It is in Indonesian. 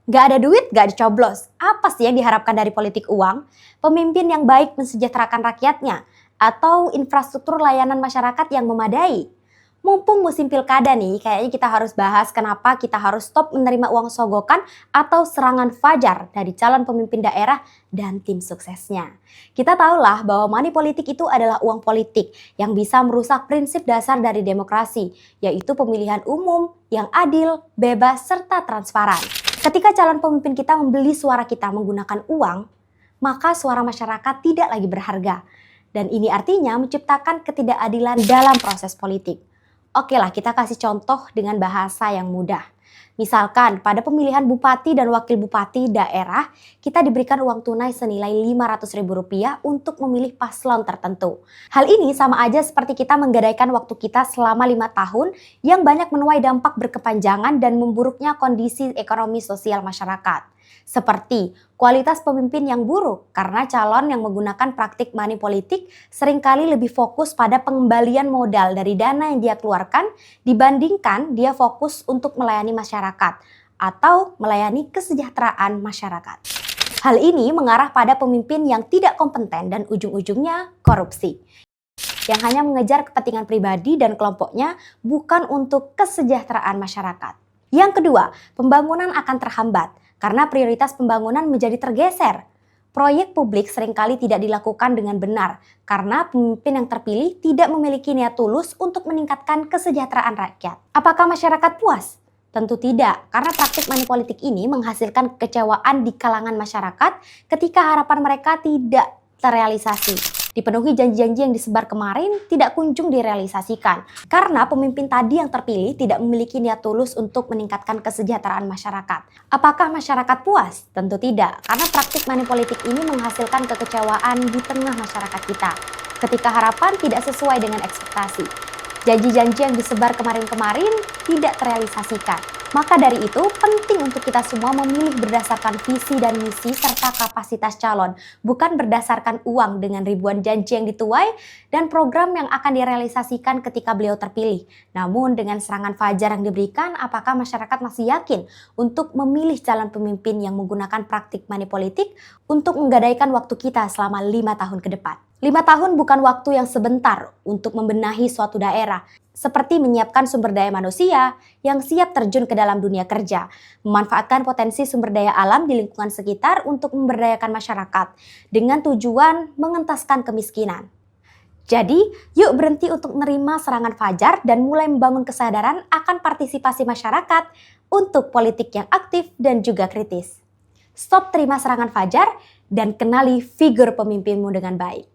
Nggak ada duit, nggak dicoblos. Apa sih yang diharapkan dari politik uang? Pemimpin yang baik mensejahterakan rakyatnya? Atau infrastruktur layanan masyarakat yang memadai? Mumpung musim pilkada nih, kayaknya kita harus bahas kenapa kita harus stop menerima uang sogokan atau serangan fajar dari calon pemimpin daerah dan tim suksesnya. Kita tahulah bahwa money politik itu adalah uang politik yang bisa merusak prinsip dasar dari demokrasi, yaitu pemilihan umum yang adil, bebas, serta transparan. Ketika calon pemimpin kita membeli suara kita menggunakan uang, maka suara masyarakat tidak lagi berharga. Dan ini artinya menciptakan ketidakadilan dalam proses politik. Oke lah, kita kasih contoh dengan bahasa yang mudah. Misalkan pada pemilihan bupati dan wakil bupati daerah, kita diberikan uang tunai senilai Rp500.000 untuk memilih paslon tertentu. Hal ini sama aja seperti kita menggadaikan waktu kita selama 5 tahun yang banyak menuai dampak berkepanjangan dan memburuknya kondisi ekonomi sosial masyarakat. Seperti kualitas pemimpin yang buruk karena calon yang menggunakan praktik money politik seringkali lebih fokus pada pengembalian modal dari dana yang dia keluarkan dibandingkan dia fokus untuk melayani masyarakat atau melayani kesejahteraan masyarakat. Hal ini mengarah pada pemimpin yang tidak kompeten dan ujung-ujungnya korupsi, yang hanya mengejar kepentingan pribadi dan kelompoknya bukan untuk kesejahteraan masyarakat. Yang kedua, pembangunan akan terhambat karena prioritas pembangunan menjadi tergeser. Proyek publik seringkali tidak dilakukan dengan benar karena pemimpin yang terpilih tidak memiliki niat tulus untuk meningkatkan kesejahteraan rakyat. Apakah masyarakat puas? Tentu tidak, karena praktik money politik ini menghasilkan kekecewaan di kalangan masyarakat ketika harapan mereka tidak terrealisasi. Dipenuhi janji-janji yang disebar kemarin tidak kunjung direalisasikan karena pemimpin tadi yang terpilih tidak memiliki niat tulus untuk meningkatkan kesejahteraan masyarakat. Apakah masyarakat puas? Tentu tidak, karena praktik money politik ini menghasilkan kekecewaan di tengah masyarakat kita ketika harapan tidak sesuai dengan ekspektasi. Janji-janji yang disebar kemarin-kemarin tidak terrealisasikan. Maka dari itu, penting untuk kita semua memilih berdasarkan visi dan misi serta kapasitas calon, bukan berdasarkan uang dengan ribuan janji yang dituai dan program yang akan direalisasikan ketika beliau terpilih. Namun dengan serangan fajar yang diberikan, apakah masyarakat masih yakin untuk memilih calon pemimpin yang menggunakan praktik money politik untuk menggadaikan waktu kita selama 5 tahun ke depan? 5 tahun bukan waktu yang sebentar untuk membenahi suatu daerah, seperti menyiapkan sumber daya manusia yang siap terjun ke dalam dunia kerja, memanfaatkan potensi sumber daya alam di lingkungan sekitar untuk memberdayakan masyarakat, dengan tujuan mengentaskan kemiskinan. Jadi, yuk berhenti untuk menerima serangan fajar dan mulai membangun kesadaran akan partisipasi masyarakat untuk politik yang aktif dan juga kritis. Stop terima serangan fajar dan kenali figur pemimpinmu dengan baik.